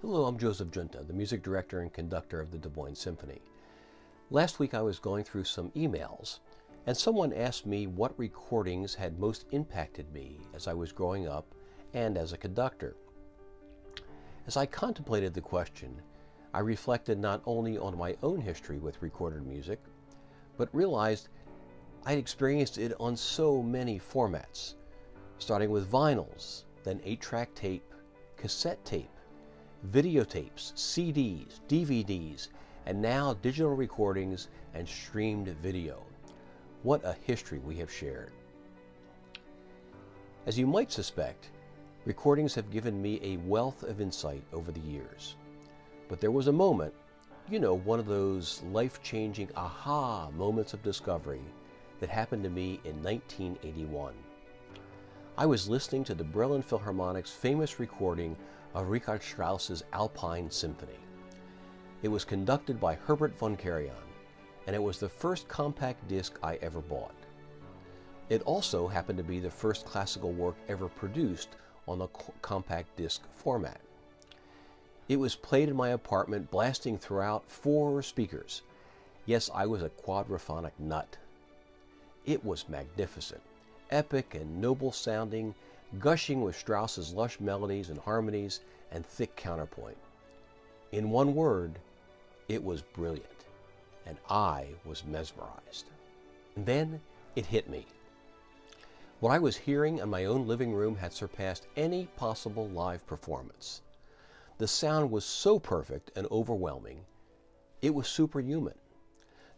Hello, I'm Giunta, the music director and conductor of the Des Moines Symphony. Last week I was going through some emails, and someone asked me what recordings had most impacted me as I was growing up and as a conductor. As I contemplated the question, I reflected not only on my own history with recorded music, but realized I'd experienced it on so many formats, starting with vinyls, then 8-track tape, cassette tape, videotapes, CDs, DVDs, and now digital recordings and streamed video. What a history we have shared. As you might suspect, recordings have given me a wealth of insight over the years. But there was a moment, one of those life-changing aha moments of discovery that happened to me in 1981. I was listening to the Berlin Philharmonic's famous recording of Richard Strauss's Alpine Symphony. It was conducted by Herbert von Karajan, and it was the first compact disc I ever bought. It also happened to be the first classical work ever produced on the compact disc format. It was played in my apartment, blasting throughout 4 speakers. Yes, I was a quadraphonic nut. It was magnificent, epic and noble sounding, gushing with Strauss's lush melodies and harmonies and thick counterpoint. In one word, it was brilliant, and I was mesmerized. And then it hit me. What I was hearing in my own living room had surpassed any possible live performance. The sound was so perfect and overwhelming, it was superhuman.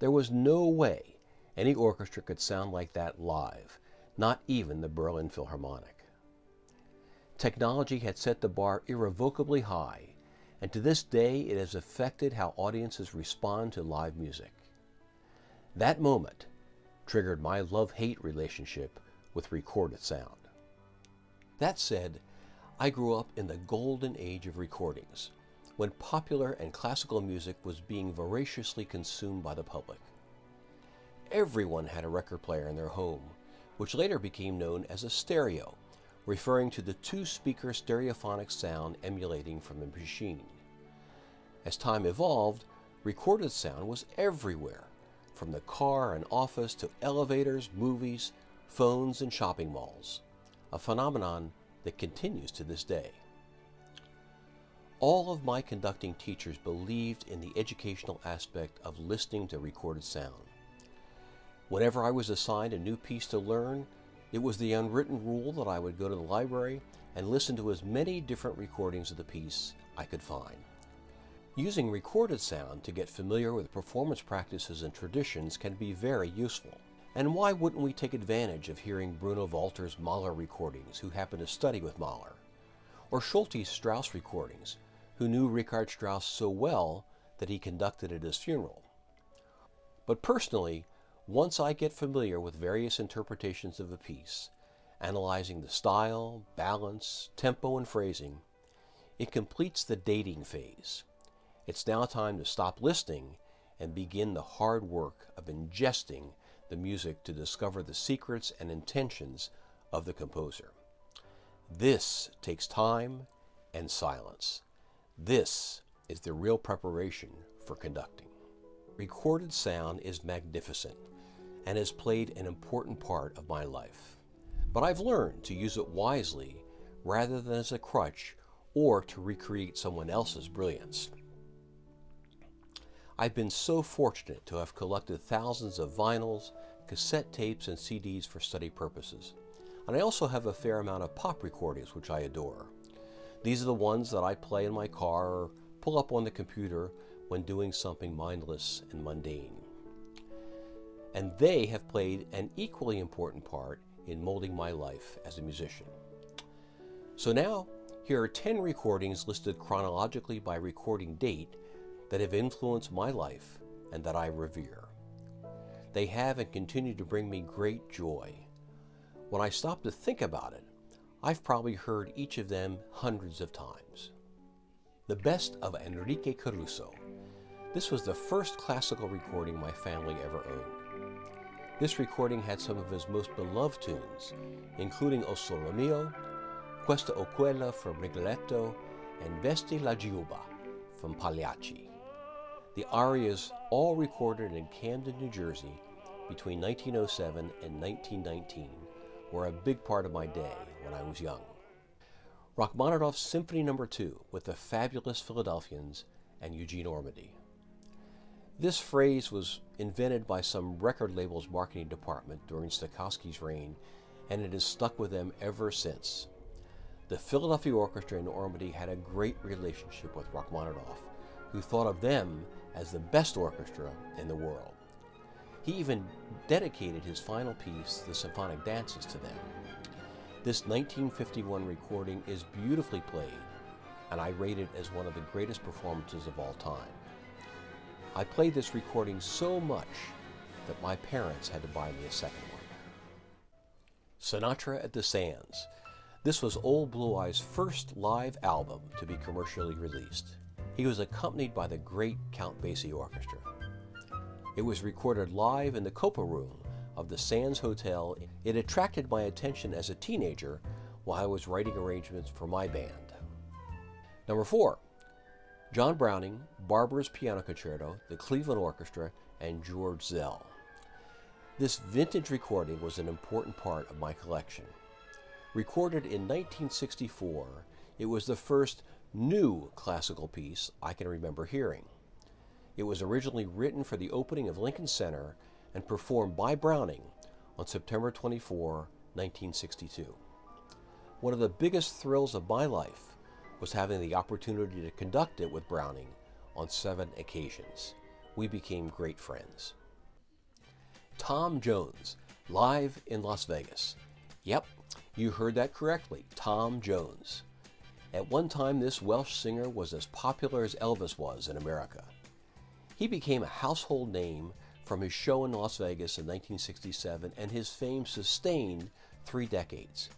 There was no way any orchestra could sound like that live, not even the Berlin Philharmonic. Technology had set the bar irrevocably high, and to this day it has affected how audiences respond to live music. That moment triggered my love-hate relationship with recorded sound. That said, I grew up in the golden age of recordings, when popular and classical music was being voraciously consumed by the public. Everyone had a record player in their home, which later became known as a stereo, referring to the 2-speaker stereophonic sound emulating from the machine. As time evolved, recorded sound was everywhere, from the car and office to elevators, movies, phones, and shopping malls, a phenomenon that continues to this day. All of my conducting teachers believed in the educational aspect of listening to recorded sound. Whenever I was assigned a new piece to learn, it was the unwritten rule that I would go to the library and listen to as many different recordings of the piece I could find. Using recorded sound to get familiar with performance practices and traditions can be very useful. And why wouldn't we take advantage of hearing Bruno Walter's Mahler recordings, who happened to study with Mahler, or Schulte's Strauss recordings, who knew Richard Strauss so well that he conducted at his funeral? But personally, once I get familiar with various interpretations of a piece, analyzing the style, balance, tempo, and phrasing, it completes the dating phase. It's now time to stop listening and begin the hard work of ingesting the music to discover the secrets and intentions of the composer. This takes time and silence. This is the real preparation for conducting. Recorded sound is magnificent and has played an important part of my life. But I've learned to use it wisely rather than as a crutch or to recreate someone else's brilliance. I've been so fortunate to have collected thousands of vinyls, cassette tapes, and CDs for study purposes. And I also have a fair amount of pop recordings which I adore. These are the ones that I play in my car or pull up on the computer when doing something mindless and mundane. And they have played an equally important part in molding my life as a musician. So now, here are 10 recordings listed chronologically by recording date that have influenced my life and that I revere. They have and continue to bring me great joy. When I stop to think about it, I've probably heard each of them hundreds of times. The Best of Enrique Caruso. This was the first classical recording my family ever owned. This recording had some of his most beloved tunes, including O Sole Mio, Questa o Quella from Rigoletto, and Vesti la Giuba from Pagliacci. The arias, all recorded in Camden, New Jersey between 1907 and 1919, were a big part of my day when I was young. Rachmaninoff's Symphony No. 2 with the fabulous Philadelphians and Eugene Ormandy. This phrase was invented by some record label's marketing department during Stokowski's reign, and it has stuck with them ever since. The Philadelphia Orchestra and Ormandy had a great relationship with Rachmaninoff, who thought of them as the best orchestra in the world. He even dedicated his final piece, the Symphonic Dances, to them. This 1951 recording is beautifully played, and I rate it as one of the greatest performances of all time. I played this recording so much that my parents had to buy me a second one. Sinatra at the Sands. This was Old Blue Eye's first live album to be commercially released. He was accompanied by the great Count Basie Orchestra. It was recorded live in the Copa Room of the Sands Hotel. It attracted my attention as a teenager while I was writing arrangements for my band. Number 4. John Browning, Barber's Piano Concerto, the Cleveland Orchestra, and George Zell. This vintage recording was an important part of my collection. Recorded in 1964, it was the first new classical piece I can remember hearing. It was originally written for the opening of Lincoln Center and performed by Browning on September 24, 1962. One of the biggest thrills of my life was having the opportunity to conduct it with Browning on 7 occasions. We became great friends. Tom Jones, live in Las Vegas. Yep, you heard that correctly, Tom Jones. At one time, this Welsh singer was as popular as Elvis was in America. He became a household name from his show in Las Vegas in 1967, and his fame sustained 3 decades.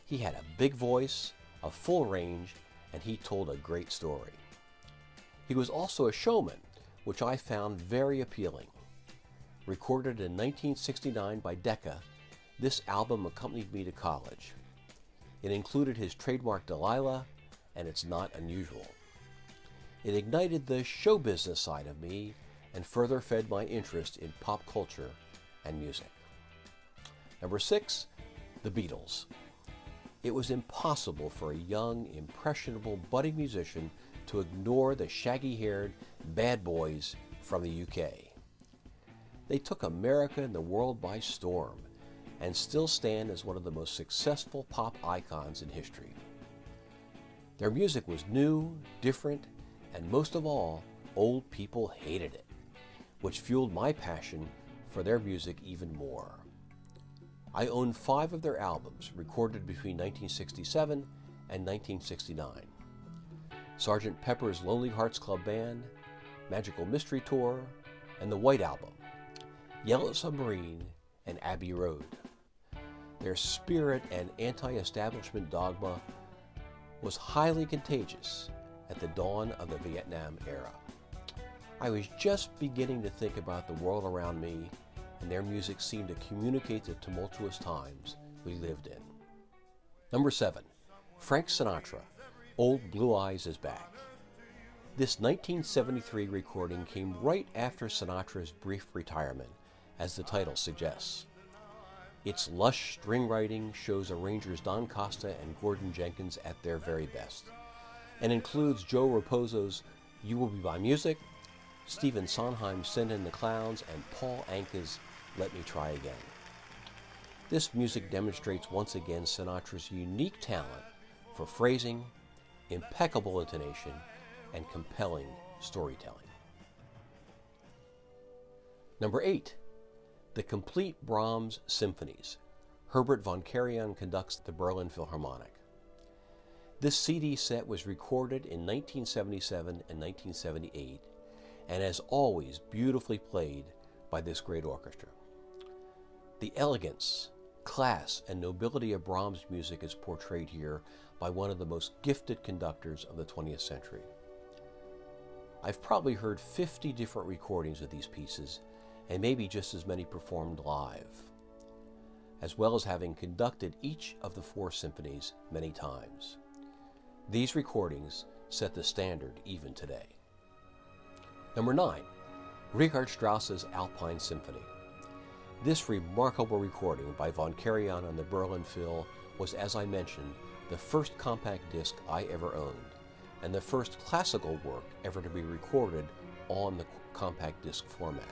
He had a big voice, a full range, and he told a great story. He was also a showman, which I found very appealing. Recorded in 1969 by Decca, this album accompanied me to college. It included his trademark Delilah, and it's not unusual. It ignited the show business side of me and further fed my interest in pop culture and music. Number 6, The Beatles. It was impossible for a young, impressionable, budding musician to ignore the shaggy-haired bad boys from the UK. They took America and the world by storm and still stand as one of the most successful pop icons in history. Their music was new, different, and most of all, old people hated it, which fueled my passion for their music even more. I own 5 of their albums, recorded between 1967 and 1969. Sgt. Pepper's Lonely Hearts Club Band, Magical Mystery Tour, and the White Album, Yellow Submarine, and Abbey Road. Their spirit and anti-establishment dogma was highly contagious at the dawn of the Vietnam era. I was just beginning to think about the world around me, and their music seemed to communicate the tumultuous times we lived in. Number 7, Frank Sinatra, Old Blue Eyes is Back. This 1973 recording came right after Sinatra's brief retirement, as the title suggests. Its lush string writing shows arrangers Don Costa and Gordon Jenkins at their very best, and includes Joe Raposo's You Will Be My Music, Stephen Sondheim's Send in the Clowns, and Paul Anka's Let Me Try Again. This music demonstrates once again Sinatra's unique talent for phrasing, impeccable intonation, and compelling storytelling. Number 8, the complete Brahms Symphonies. Herbert von Karajan conducts the Berlin Philharmonic. This CD set was recorded in 1977 and 1978, and as always beautifully played by this great orchestra. The elegance, class, and nobility of Brahms' music is portrayed here by one of the most gifted conductors of the 20th century. I've probably heard 50 different recordings of these pieces, and maybe just as many performed live, as well as having conducted each of the 4 symphonies many times. These recordings set the standard even today. Number 9. Richard Strauss's Alpine Symphony. This remarkable recording by von Karajan on the Berlin Phil was, as I mentioned, the first compact disc I ever owned, and the first classical work ever to be recorded on the compact disc format.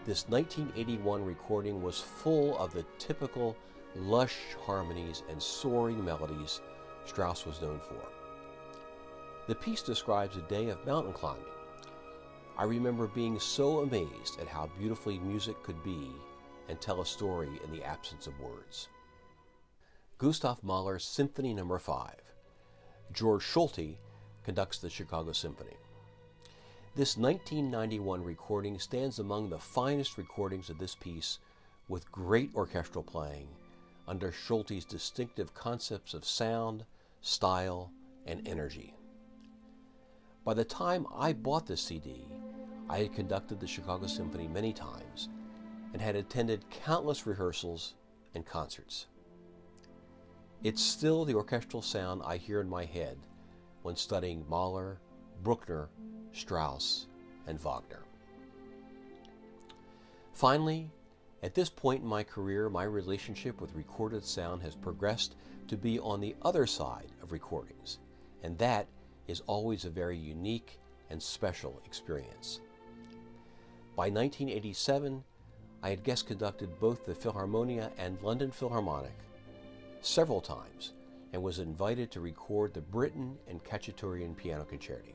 This 1981 recording was full of the typical lush harmonies and soaring melodies Strauss was known for. The piece describes a day of mountain climbing. I remember being so amazed at how beautifully music could be and tell a story in the absence of words. Gustav Mahler's Symphony No. 5. George Schulte conducts the Chicago Symphony. This 1991 recording stands among the finest recordings of this piece, with great orchestral playing under Schulte's distinctive concepts of sound, style, and energy. By the time I bought this CD, I had conducted the Chicago Symphony many times and had attended countless rehearsals and concerts. It's still the orchestral sound I hear in my head when studying Mahler, Bruckner, Strauss, and Wagner. Finally, at this point in my career, my relationship with recorded sound has progressed to be on the other side of recordings, and that is always a very unique and special experience. By 1987, I had guest conducted both the Philharmonia and London Philharmonic several times and was invited to record the Britten and Cacciatorian Piano Concerti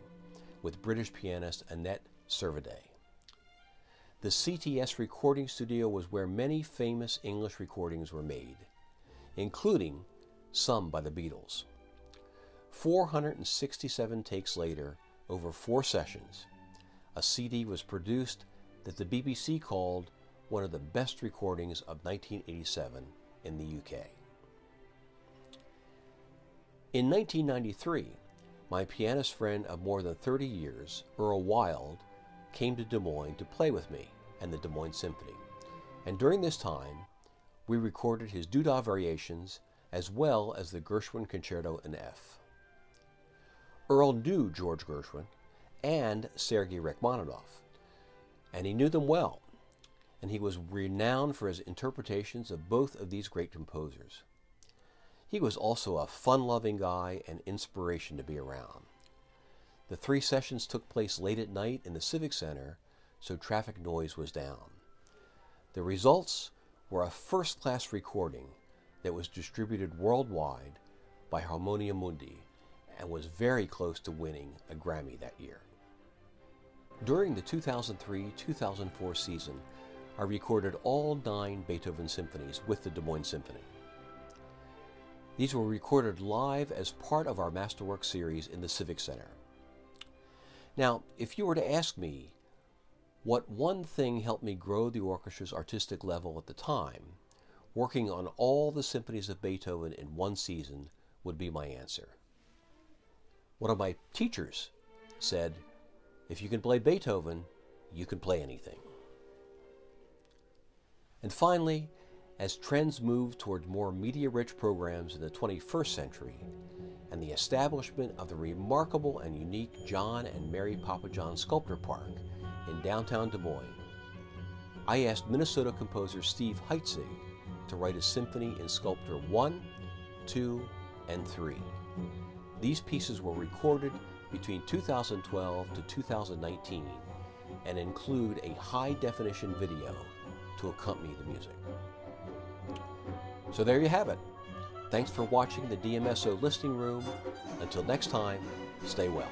with British pianist Annette Servadet. The CTS recording studio was where many famous English recordings were made, including some by the Beatles. 467 takes later, over 4 sessions, a CD was produced that the BBC called one of the best recordings of 1987 in the UK. In 1993, my pianist friend of more than 30 years, Earl Wild, came to Des Moines to play with me and the Des Moines Symphony, and during this time, we recorded his Dudar variations as well as the Gershwin Concerto in F. Earl knew George Gershwin and Sergei Rachmaninoff, and he knew them well, and he was renowned for his interpretations of both of these great composers. He was also a fun-loving guy and inspiration to be around. The 3 sessions took place late at night in the Civic Center, so traffic noise was down. The results were a first-class recording that was distributed worldwide by Harmonia Mundi and was very close to winning a Grammy that year. During the 2003-2004 season, I recorded all 9 Beethoven symphonies with the Des Moines Symphony. These were recorded live as part of our Masterwork series in the Civic Center. Now, if you were to ask me what one thing helped me grow the orchestra's artistic level at the time, working on all the symphonies of Beethoven in one season would be my answer. One of my teachers said, "If you can play Beethoven, you can play anything." And finally, as trends move toward more media-rich programs in the 21st century, and the establishment of the remarkable and unique John and Mary Papajohn Sculpture Park in downtown Des Moines, I asked Minnesota composer Steve Heitzig to write a symphony in Sculptor 1, 2, and 3. These pieces were recorded between 2012 to 2019 and include a high-definition video to accompany the music. So there you have it. Thanks for watching the DMSO Listening Room. Until next time, stay well.